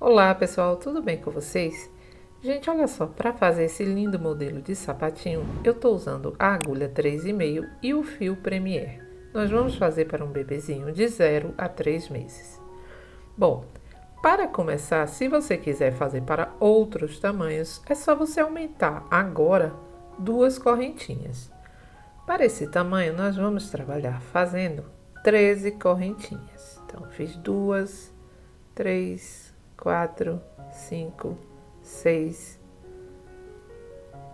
Olá pessoal, tudo bem com vocês? Gente, olha só, para fazer esse lindo modelo de sapatinho, eu estou usando a agulha 3,5 e o fio Premier. Nós vamos fazer para um bebezinho de 0 a 3 meses. Bom, para começar, se você quiser fazer para outros tamanhos, é só você aumentar agora 2 correntinhas. Para esse tamanho, nós vamos trabalhar fazendo 13 correntinhas. Então, fiz 2, 3, 4, 5, 6,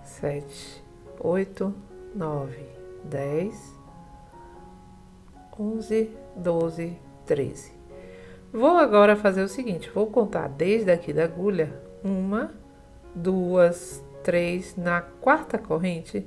7, 8, 9, 10, 11, 12, 13. Vou agora fazer o seguinte, vou contar desde aqui da agulha, 1, 2, 3, na quarta corrente,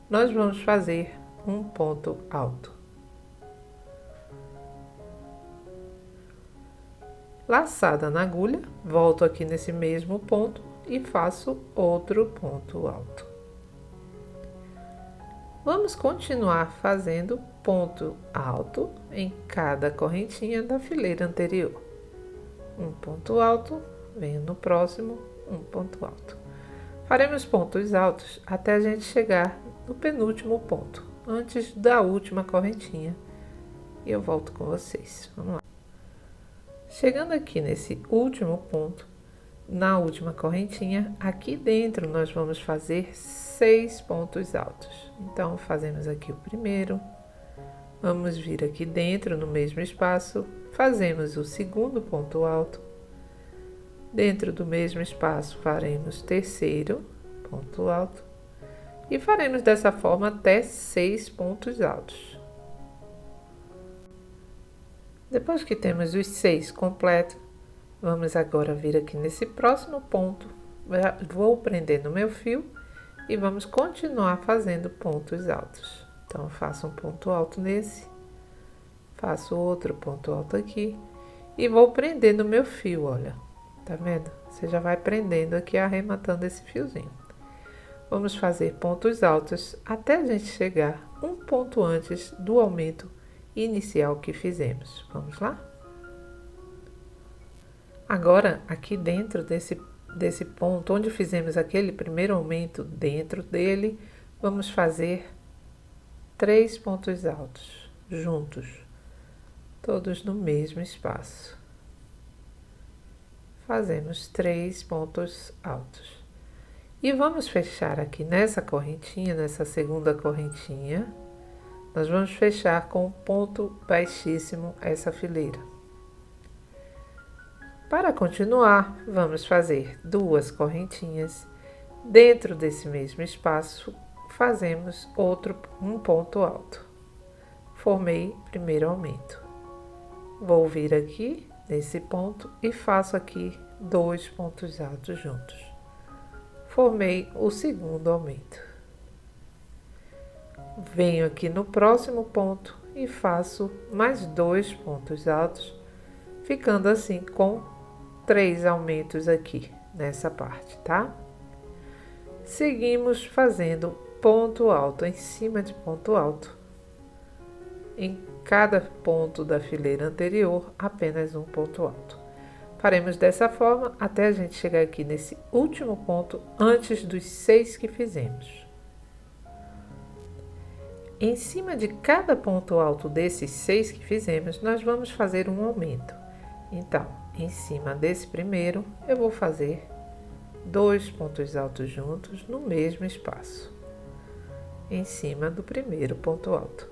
nós vamos fazer um ponto alto. Laçada na agulha, volto aqui nesse mesmo ponto e faço outro ponto alto. Vamos continuar fazendo ponto alto em cada correntinha da fileira anterior. Um ponto alto, venho no próximo, um ponto alto. Faremos pontos altos até a gente chegar no penúltimo ponto, antes da última correntinha. E eu volto com vocês. Vamos lá. Chegando aqui nesse último ponto, na última correntinha, aqui dentro nós vamos fazer 6 pontos altos. Então, fazemos aqui o primeiro, vamos vir aqui dentro no mesmo espaço, fazemos o segundo ponto alto. Dentro do mesmo espaço, faremos terceiro ponto alto e faremos dessa forma até 6 pontos altos. Depois que temos os 6 completos, vamos agora vir aqui nesse próximo ponto, vou prender no meu fio e vamos continuar fazendo pontos altos. Então, eu faço um ponto alto nesse, faço outro ponto alto aqui e vou prender no meu fio, olha, tá vendo? Você já vai prendendo aqui, arrematando esse fiozinho. Vamos fazer pontos altos até a gente chegar um ponto antes do aumento inicial que fizemos. Vamos lá? Agora, aqui dentro desse ponto, onde fizemos aquele primeiro aumento, dentro dele, vamos fazer 3 pontos altos, juntos, todos no mesmo espaço. Fazemos 3 pontos altos. E vamos fechar aqui nessa correntinha, nessa segunda correntinha, nós vamos fechar com um ponto baixíssimo essa fileira. Para continuar, vamos fazer 2 correntinhas. Dentro desse mesmo espaço, fazemos um ponto alto. Formei primeiro aumento. Vou vir aqui nesse ponto e faço aqui 2 pontos altos juntos. Formei o segundo aumento. Venho aqui no próximo ponto e faço mais 2 pontos altos, ficando assim com 3 aumentos aqui nessa parte, tá? Seguimos fazendo ponto alto em cima de ponto alto. Em cada ponto da fileira anterior, apenas um ponto alto. Faremos dessa forma até a gente chegar aqui nesse último ponto, antes dos 6 que fizemos. Em cima de cada ponto alto desses 6 que fizemos, nós vamos fazer um aumento. Então, em cima desse primeiro, eu vou fazer 2 pontos altos juntos no mesmo espaço. Em cima do primeiro ponto alto.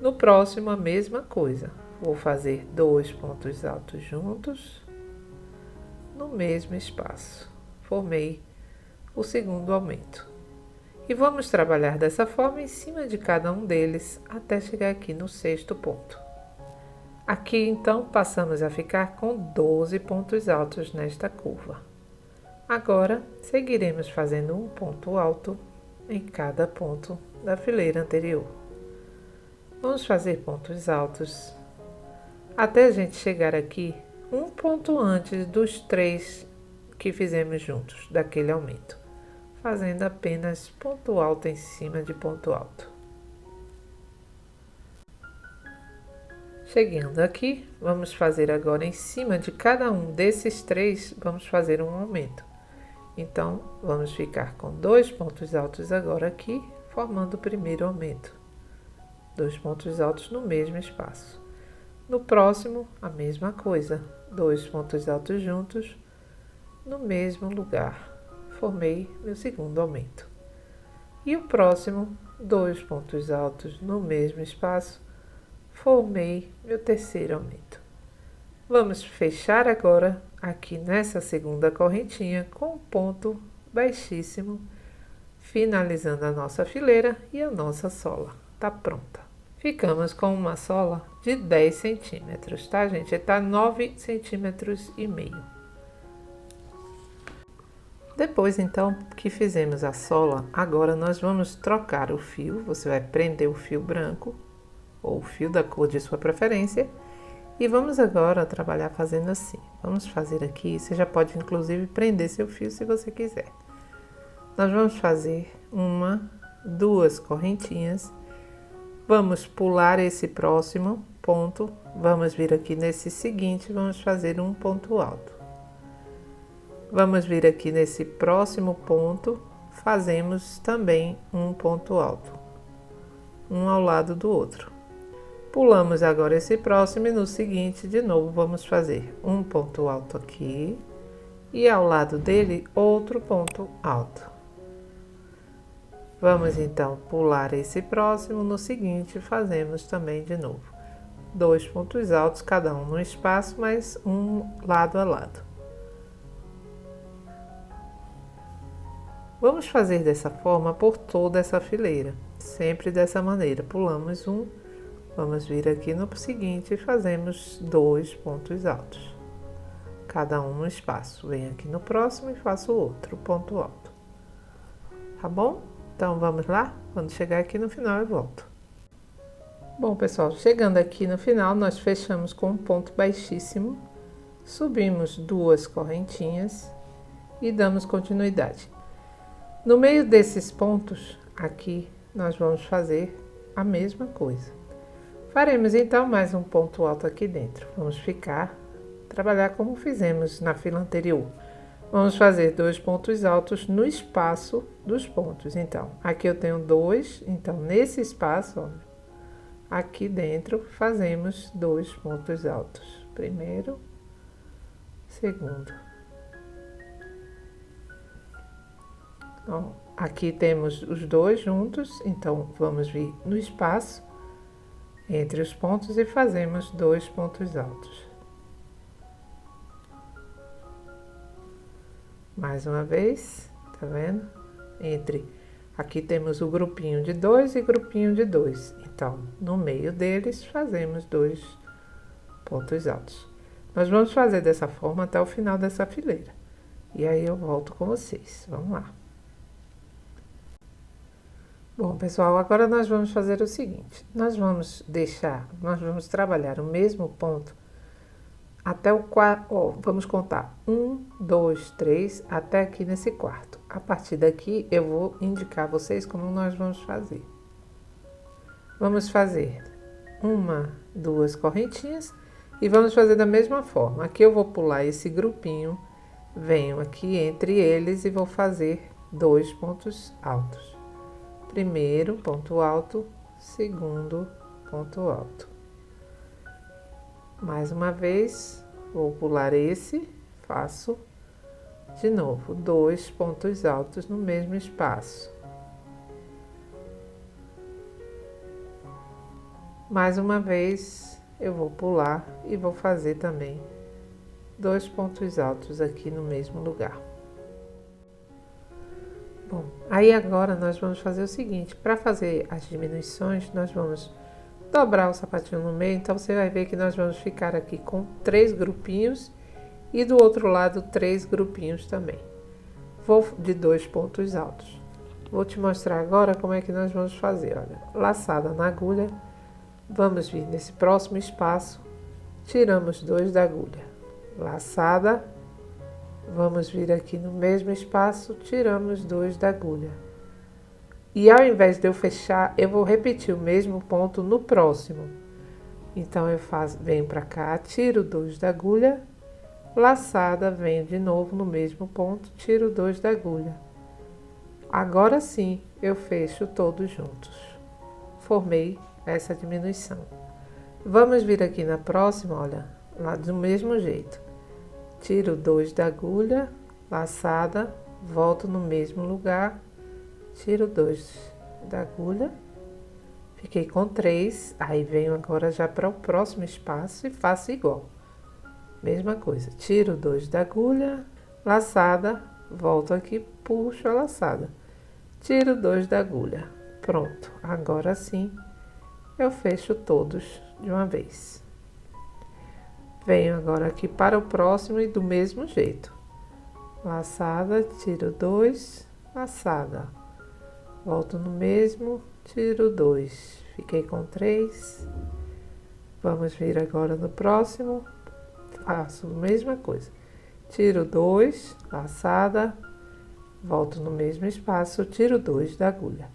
No próximo, a mesma coisa. Vou fazer 2 pontos altos juntos no mesmo espaço. Formei o segundo aumento. E vamos trabalhar dessa forma em cima de cada um deles até chegar aqui no 6º ponto. Aqui, então, passamos a ficar com 12 pontos altos nesta curva. Agora, seguiremos fazendo um ponto alto em cada ponto da fileira anterior. Vamos fazer pontos altos até a gente chegar aqui um ponto antes dos 3 que fizemos juntos, daquele aumento, fazendo apenas ponto alto em cima de ponto alto. Chegando aqui, vamos fazer agora em cima de cada um desses 3, vamos fazer um aumento. Então, vamos ficar com 2 pontos altos agora aqui, formando o primeiro aumento. 2 pontos altos no mesmo espaço. No próximo, a mesma coisa. 2 pontos altos juntos, no mesmo lugar. Formei meu segundo aumento. E o próximo, 2 pontos altos no mesmo espaço, formei meu terceiro aumento. Vamos fechar agora aqui nessa segunda correntinha com um ponto baixíssimo, finalizando a nossa fileira e a nossa sola. Tá pronta. Ficamos com uma sola de 10 centímetros, tá, gente? Tá 9 centímetros e meio. Depois, então, que fizemos a sola, agora nós vamos trocar o fio. Você vai prender o fio branco ou o fio da cor de sua preferência. E vamos agora trabalhar fazendo assim. Vamos fazer aqui, você já pode inclusive prender seu fio se você quiser. Nós vamos fazer 1, 2 correntinhas. Vamos pular esse próximo ponto. Vamos vir aqui nesse seguinte, vamos fazer um ponto alto. Vamos vir aqui nesse próximo ponto, fazemos também um ponto alto. Um ao lado do outro. Pulamos agora esse próximo e no seguinte, de novo, vamos fazer um ponto alto aqui e ao lado dele outro ponto alto. Vamos então pular esse próximo, no seguinte fazemos também de novo. 2 pontos altos, cada um no espaço, mas um lado a lado. Vamos fazer dessa forma por toda essa fileira, sempre dessa maneira. Pulamos um. Vamos vir aqui no seguinte e fazemos 2 pontos altos. Cada um no espaço. Venho aqui no próximo e faço outro ponto alto. Tá bom? Então, vamos lá? Quando chegar aqui no final, eu volto. Bom, pessoal, chegando aqui no final, nós fechamos com um ponto baixíssimo. Subimos 2 correntinhas e damos continuidade. No meio desses pontos, aqui, nós vamos fazer a mesma coisa. Faremos então mais um ponto alto aqui dentro. Vamos trabalhar como fizemos na fila anterior. Vamos fazer 2 pontos altos no espaço dos pontos. Então, aqui eu tenho 2, então nesse espaço, ó, aqui dentro, fazemos 2 pontos altos. Primeiro, segundo. Ó, aqui temos os 2 juntos, então vamos vir no espaço entre os pontos e fazemos 2 pontos altos. Mais uma vez, tá vendo? Aqui temos o grupinho de 2 e grupinho de 2. Então, no meio deles, fazemos 2 pontos altos. Nós vamos fazer dessa forma até o final dessa fileira. E aí eu volto com vocês. Vamos lá. Bom, pessoal, agora nós vamos fazer o seguinte. Nós vamos trabalhar o mesmo ponto até o quarto. Vamos contar 1, 2, 3, até aqui nesse quarto. A partir daqui, eu vou indicar a vocês como nós vamos fazer. Vamos fazer 1, 2 correntinhas e vamos fazer da mesma forma. Aqui eu vou pular esse grupinho, venho aqui entre eles e vou fazer 2 pontos altos. Primeiro ponto alto, segundo ponto alto. Mais uma vez, vou pular esse, faço de novo 2 pontos altos no mesmo espaço. Mais uma vez, eu vou pular e vou fazer também 2 pontos altos aqui no mesmo lugar. Bom, aí agora nós vamos fazer o seguinte, para fazer as diminuições, nós vamos dobrar o sapatinho no meio, então você vai ver que nós vamos ficar aqui com 3 grupinhos e do outro lado 3 grupinhos também. Vou de 2 pontos altos. Vou te mostrar agora como é que nós vamos fazer, olha, laçada na agulha, vamos vir nesse próximo espaço, tiramos 2 da agulha, laçada. Vamos vir aqui no mesmo espaço, tiramos 2 da agulha. E ao invés de eu fechar, eu vou repetir o mesmo ponto no próximo. Então, venho pra cá, tiro 2 da agulha, laçada, venho de novo no mesmo ponto, tiro 2 da agulha. Agora sim, eu fecho todos juntos. Formei essa diminuição. Vamos vir aqui na próxima, olha, lá do mesmo jeito. Tiro 2 da agulha, laçada, volto no mesmo lugar, tiro 2 da agulha, fiquei com 3, aí venho agora já para o próximo espaço e faço igual. Mesma coisa, tiro 2 da agulha, laçada, volto aqui, puxo a laçada, tiro 2 da agulha. Pronto, agora sim eu fecho todos de uma vez. Venho agora aqui para o próximo e do mesmo jeito. Laçada, tiro 2, laçada. Volto no mesmo, tiro 2. Fiquei com 3. Vamos vir agora no próximo. Faço a mesma coisa. Tiro 2, laçada. Volto no mesmo espaço, tiro 2 da agulha.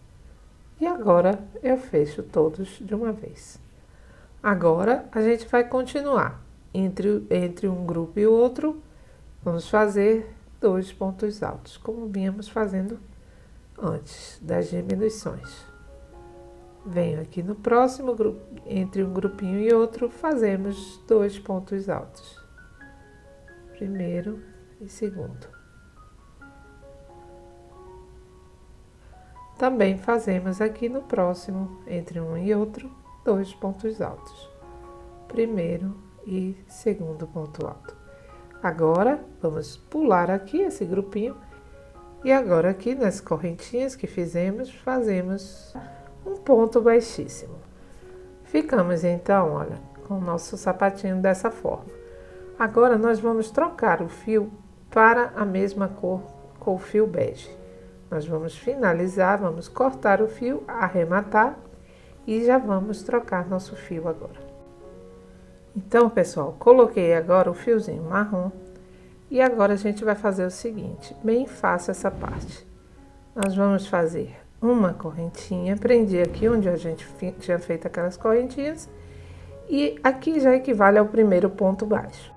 E agora eu fecho todos de uma vez. Agora a gente vai continuar. Entre um grupo e o outro, vamos fazer 2 pontos altos, como vínhamos fazendo antes das diminuições. Venho aqui no próximo grupo, entre um grupinho e outro, fazemos 2 pontos altos. Primeiro e segundo. Também fazemos aqui no próximo, entre um e outro, 2 pontos altos. Primeiro e segundo ponto alto. Agora, vamos pular aqui esse grupinho. E agora aqui nas correntinhas que fizemos, fazemos um ponto baixíssimo. Ficamos então, olha, com o nosso sapatinho dessa forma. Agora, nós vamos trocar o fio para a mesma cor com o fio bege. Nós vamos finalizar, vamos cortar o fio, arrematar e já vamos trocar nosso fio agora. Então, pessoal, coloquei agora o fiozinho marrom e agora a gente vai fazer o seguinte, bem fácil essa parte. Nós vamos fazer uma correntinha, prendi aqui onde a gente tinha feito aquelas correntinhas e aqui já equivale ao primeiro ponto baixo.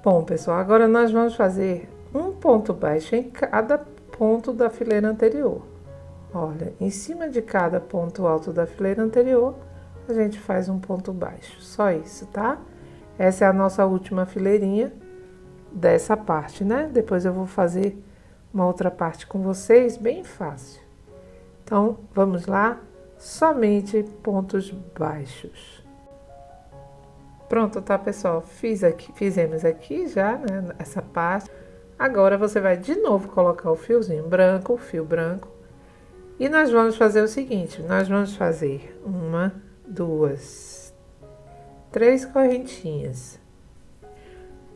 Bom, pessoal, agora nós vamos fazer um ponto baixo em cada ponto da fileira anterior. Olha, em cima de cada ponto alto da fileira anterior, a gente faz um ponto baixo, só isso, tá? Essa é a nossa última fileirinha dessa parte, né? Depois eu vou fazer uma outra parte com vocês, bem fácil. Então, vamos lá, somente pontos baixos. Pronto, tá, pessoal? Fizemos aqui já, né, essa parte. Agora, você vai de novo colocar o fiozinho branco, o fio branco. E nós vamos fazer o seguinte, nós vamos fazer 1, 2, 3 correntinhas.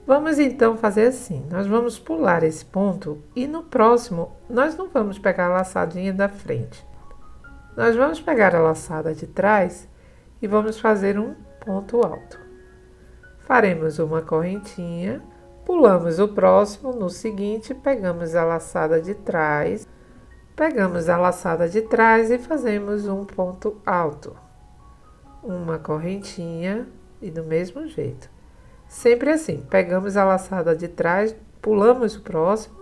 Vamos então fazer assim, nós vamos pular esse ponto e no próximo nós não vamos pegar a laçadinha da frente. Nós vamos pegar a laçada de trás e vamos fazer um ponto alto. Faremos uma correntinha, pulamos o próximo, no seguinte pegamos a laçada de trás, e fazemos um ponto alto. Uma correntinha e do mesmo jeito. Sempre assim, pegamos a laçada de trás, pulamos o próximo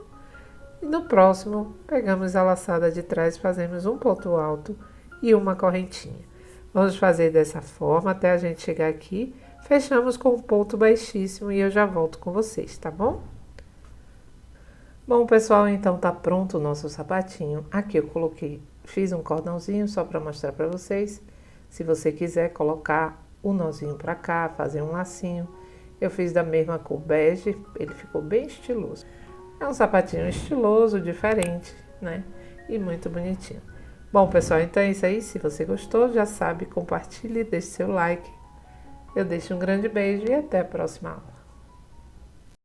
e no próximo pegamos a laçada de trás, fazemos um ponto alto e uma correntinha. Vamos fazer dessa forma até a gente chegar aqui, fechamos com um ponto baixíssimo e eu já volto com vocês, tá bom? Bom, pessoal, então tá pronto o nosso sapatinho. Aqui eu fiz um cordãozinho só para mostrar para vocês. Se você quiser colocar o nozinho para cá, fazer um lacinho, eu fiz da mesma cor bege, ele ficou bem estiloso. É um sapatinho estiloso, diferente, né? E muito bonitinho. Bom, pessoal, então é isso aí. Se você gostou, já sabe, compartilhe, deixe seu like. Eu deixo um grande beijo e até a próxima aula.